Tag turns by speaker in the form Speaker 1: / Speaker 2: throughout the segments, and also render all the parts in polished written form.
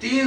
Speaker 1: 3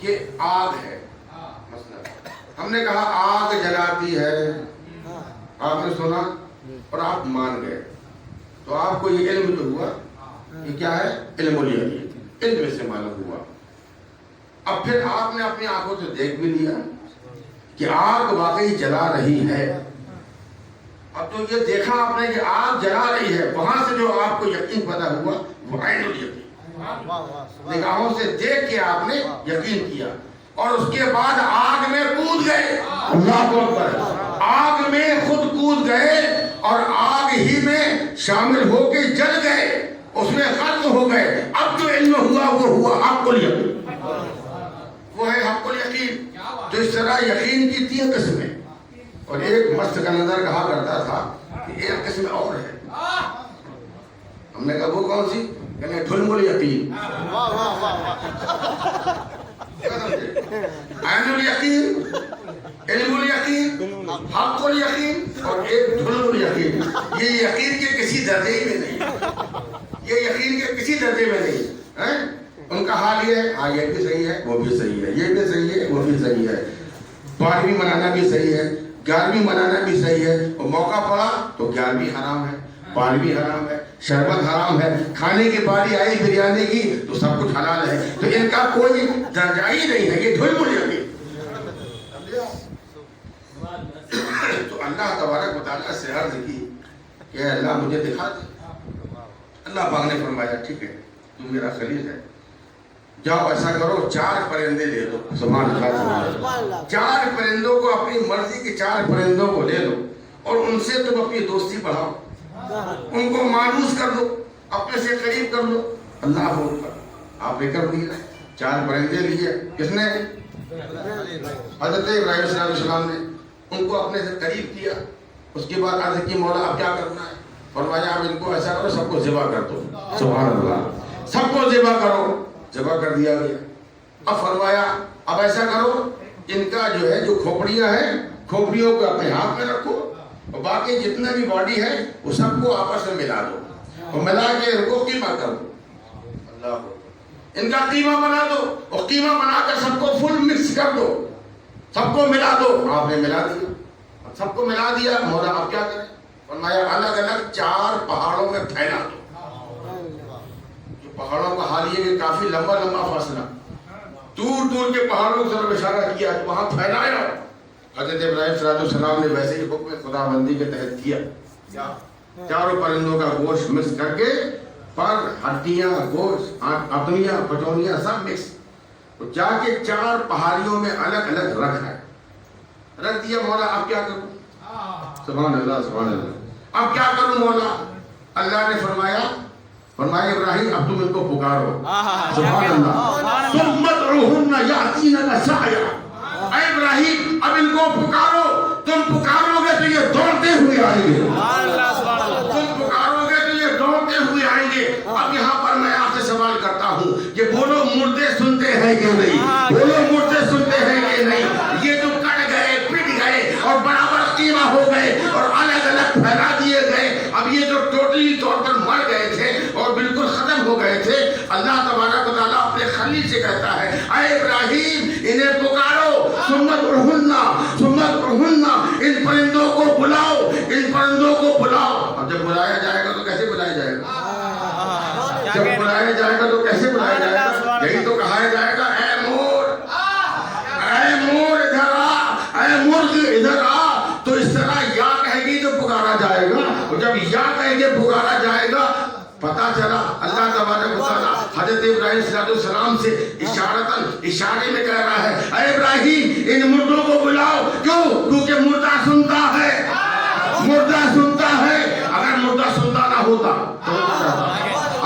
Speaker 1: کہ آگ ہے، مثلا ہم نے کہا آگ جلاتی ہے، آپ نے سنا اور آپ مان گئے، تو آپ کو یہ علم جو ہوا یہ کیا ہے؟ علم الیقین، علم سے معلوم ہوا۔ اب پھر آپ نے اپنی آنکھوں سے دیکھ بھی لیا کہ آگ واقعی جلا رہی ہے۔ اب تو یہ دیکھا آپ نے کہ آگ جلا رہی ہے، وہاں سے جو آپ کو یقین پیدا ہوا وہ عین الیقین، نگاہوں سے دیکھ کے آپ نے یقین کیا، اور اس کے بعد آگ میں کود گئے۔ اللہ اکبر، آگ میں خود کود گئے اور آگ ہی میں شامل ہو کے جل گئے، اس میں ختم ہو گئے۔ اب جو علم ہوا وہ ہوا حق الیقین، وہ ہے حق الیقین۔ تو اس طرح یقین کی 3 قسمیں، اور ایک مست کا نظر کہا کرتا تھا کہ ایک قسم اور ہے، ہم نے کہا وہ کون سی؟ کہنے ڈھلم الیقین، عین الیقین، علم الیقین، حق الیقین، اور ایک ڈھلم الیقین۔ یہ یقین کے کسی درجے میں نہیں، یہ یقین کے کسی درجے میں نہیں۔ ان کا حال یہ ہے، ہاں یہ بھی صحیح ہے، وہ بھی صحیح ہے، یہ بھی صحیح ہے، وہ بھی صحیح ہے، 12ویں منانا بھی صحیح ہے، 11ویں منانا بھی صحیح ہے، اور موقع پڑا تو 11ویں حرام ہے، 12ویں حرام ہے، شربت حرام ہے، کھانے کی باری آئی بریانی کی تو سب کچھ حلال ہے۔ تو ان کا کوئی درجہ ہی نہیں ہے، یہ ڈھلم الیقین۔ تو اللہ تبارک و تعالیٰ سے عرض کی کہ اللہ مجھے دکھا دے۔ اللہ پاک نے فرمایا ٹھیک ہے، تم میرا خلیل ہے، جاؤ ایسا کرو 4 پرندے لے لو۔ سبحان اللہ، 4 پرندوں کو، اپنی مرضی کے 4 پرندوں کو لے لو، اور ان سے تم اپنی دوستی بڑھاؤ، ان کو مانوس کر دو، اپنے سے قریب کر لو۔ اللہ بول کر آپ نے کر دیا، 4 پرندے لیے، کس نے؟ حضرت ابراہیم صلی اللہ علیہ وسلم نے ان کو اپنے سے قریب کیا۔ اس کے بعد عرض کی مولا اب کیا کرنا ہے؟ فرمایا اب ان کو ایسا کرو سب کو ذبح کر دو۔ سبحان اللہ، سب کو ذبح کرو، ذبح کر دیا گیا۔ اب فرمایا اب ایسا کرو ان کا جو ہے جو کھوپڑیاں ہیں، کھوپڑیوں کو اپنے ہاتھ میں رکھو، اور باقی جتنا بھی باڈی ہے وہ سب کو آپس میں ملا دو، اور ملا کے ان کو قیمہ کر دو۔ اللہ، ان کا قیمہ بنا دو، اور قیمہ بنا کر سب کو فل مکس کر دو، سب کو ملا دو۔ آپ نے ملا دیا، سب کو ملا دیا۔ مولا آپ کیا کریں؟ فرمایا الگ الگ 4 پہاڑوں میں پھیلا دو۔ پہاڑوں کا حال یہ کہ کافی لمبا لمبا فاصلہ، دور دور کے پہاڑوں کی طرف اشارہ کیا، وہاں پھیلایا۔ حضرت ابراہیم صلی اللہ علیہ وسلم نے ویسے ہی حکم خدا بندی کے تحت کیا، 4 پرندوں کا گوشت مکس کر کے، پر ہڈیاں، گوشت، اپنیاں، پٹونیاں سب مکس، جا کے 4 پہاڑیوں میں الگ الگ رکھ دیا۔ مولا اب کیا کروں؟ سبحان اللہ، سبحان اللہ، اب کیا کروں مولا؟ اللہ نے فرمایا ابراہیم اب تم ان کو پکارو۔ سبحان اللہ، ثم ادعوهن یاتینک سعیا۔ اے ابراہیم اب ان کو پکارو، تم پکارو گے تو یہ دوڑتے ہوئے آئیں گے، تم پکارو گے تو یہ دوڑتے ہوئے آئیں گے۔ اب یہاں پر میں آپ سے سوال کرتا ہوں، یہ بولو مردے سنتے ہیں کہ نہیں؟ بولو مردے سنتے ہیں کہ نہیں؟ یہ جو کٹ گئے، پٹ گئے، اور برابر قیمہ ہو گئے، اور الگ الگ پھیلا دیے گئے، اب یہ جو ٹوٹلی طور پر مر گئے تھے اور بالکل ختم ہو گئے تھے، اللہ تبارک و تعالیٰ اپنے خلیل سے کہتا ہے اے ابراہیم انہیں پکارو، سنت ارہنہ، ان پرندوں کو بلاؤ، ان پرندوں کو بلاؤ۔ اب جب بلایا جائے گا تو کیسے بلایا جائے گا؟ جب بلایا جائے گا تو کیسے بلایا جائے گا؟ یہی تو کہا جائے گا اے مور ادھر آ، اے مرغ ادھر آ۔ تو اس طرح یا کہے گی تو پکارا جائے گا، اور جب یا کہے گے پکارا جائے گا۔ پتا چلا اللہ تبارک و تعالیٰ حضرت ابراہیم صلی اللہ علیہ وسلم سے اشارے میں کہہ رہا ہے اے ابراہیم ان مردوں کو بلاؤ۔ کیوں؟ کیونکہ مردہ سنتا ہے، مردہ سنتا ہے۔ اگر مردہ سنتا نہ ہوتا تو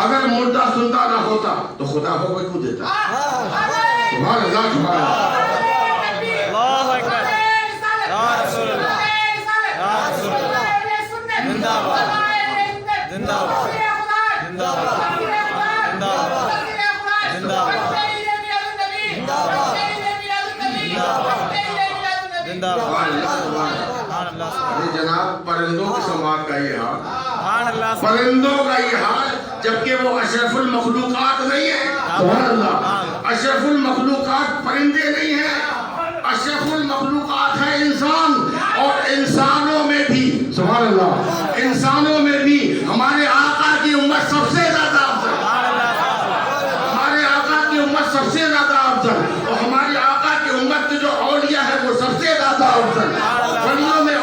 Speaker 1: اگر مردہ سنتا نہ ہوتا تو خدا کو کیوں دیتا؟ سبحان اللہ، سبحان اللہ۔ جناب پرندوں کی سماعت کا یہ حال، پرندوں کا یہ حال، جبکہ وہ اشرف المخلوقات نہیں ہے۔ سبحان اللہ، اشرف المخلوقات پرندے نہیں ہیں، اشرف المخلوقات ہے انسان، اور انسانوں میں بھی سبحان اللہ، انسانوں میں بھی ہمارے آقا کی امت سب سے زیادہ افضل، ہمارے آقا کی امت سب سے زیادہ افضل، اور ہمارے آقا کی امت کے جو اولیاء ہے وہ سب سے زیادہ افضل، ولیوں میں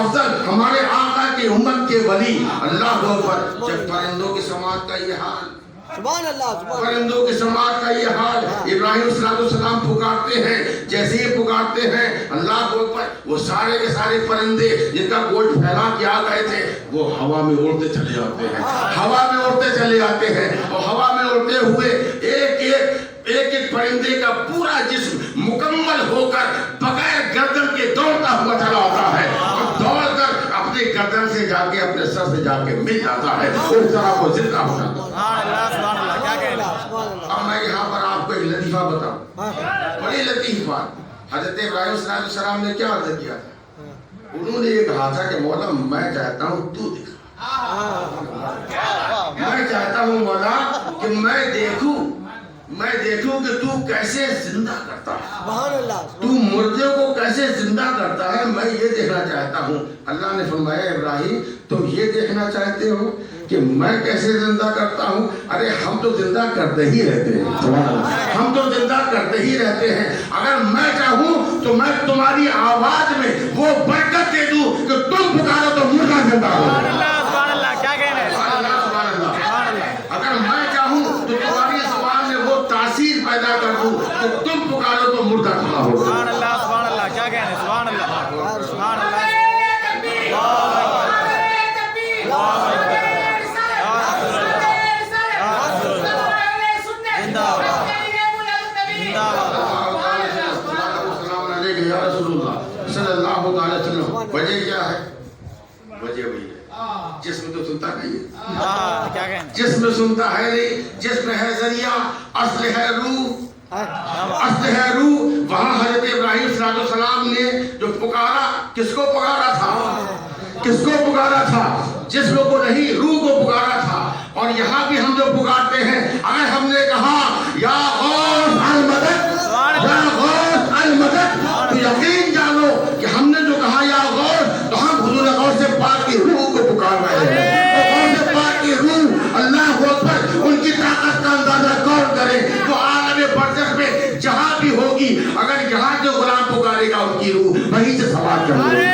Speaker 1: افضل ہمارے آقا کی امت کے ولی۔ اللہ اکبر۔ جب پرندوں کی سماعت کا یہ حال،
Speaker 2: سبحان اللہ،
Speaker 1: پرندوں کی سماعت کا یہ حال، ابراہیم صلی اللہ علیہ وسلم پکارتے ہیں، جیسے ہی پکارتے ہیں اللہ اکبر، وہ سارے کے سارے پرندے جن کا گوشت پھیلا کے آ گئے تھے وہ ہوا میں اڑتے چلے جاتے ہیں، ہوا میں اڑتے چلے جاتے ہیں، اور ہوا میں اڑتے ہوئے ایک پرندے کا پورا جسم مکمل ہو کر بغیر گردن کے دوڑتا ہوا چلا آتا ہے، اور دوڑ کر اپنے گردن سے جا کے اپنے سر سے جا کے مل جاتا ہے، اس طرح وہ زندہ ہو جاتا ہے۔ اب میں یہاں پر آپ کو ایک لطیفہ بتاؤں، بڑی لطیف بات۔ حضرت ابراہیم صلی اللہ علیہ وسلم نے کیا عرض کیا تھا؟ انہوں نے یہ کہا تھا کہ مولا میں چاہتا ہوں تو دکھا، میں چاہتا ہوں مولا کہ میں دیکھوں کہ تو کیسے زندہ کرتا ہے، تو مردے کو کیسے زندہ کرتا ہے، میں یہ دیکھنا چاہتا ہوں۔ اللہ نے فرمایا ابراہیم تم یہ دیکھنا چاہتے ہو کہ میں کیسے زندہ کرتا ہوں؟ ارے ہم تو زندہ کرتے ہی رہتے ہیں، ہم تو زندہ کرتے ہی رہتے ہیں۔ اگر میں چاہوں تو میں تمہاری آواز میں وہ برکت دے دوں کہ تم پکارو تو مردہ زندہ ہو۔ اگر میں چاہوں تو تمہاری زبان میں وہ تاثیر پیدا کر دوں کہ تم پکارو تو مردہ کھڑا ہو۔
Speaker 3: سبحان اللہ، سبحان اللہ، کیا کہنے، سبحان اللہ، سبحان اللہ۔
Speaker 1: یا رسول اللہ صلی اللہ علیہ وسلم، وجہ کیا ہے؟ وجہ وہی ہے، جسم تو سنتا نہیں ہے،
Speaker 3: کیا کہنے،
Speaker 1: جسم سنتا ہے نہیں، جسم ہے ذریعہ، اصل ہے روح، اصل ہے روح۔ وہاں حضرت ابراہیم صلی اللہ علیہ وسلم نے جو پکارا، کس کو پکارا تھا؟ کس کو پکارا تھا؟ جسم کو نہیں، روح کو پکارا تھا۔ اور یہاں بھی ہم جو پکارتے ہیں، اگر ہم نے کہا یا غوث المدد، یا غوث المدد، تو یقین جانو کہ ہم نے جو کہا یا غوث، تو ہم حضور غوث پاک کی روح کو پکار رہے ہیں۔ اور غوث پاک کی روح، اللہ اکبر، ان کی طاقت کا اندازہ کون کرے؟ جو عالم برزخ میں جہاں بھی ہوگی، اگر یہاں جو غلام پکارے گا ان کی روح وہیں سے سوال کرے گی۔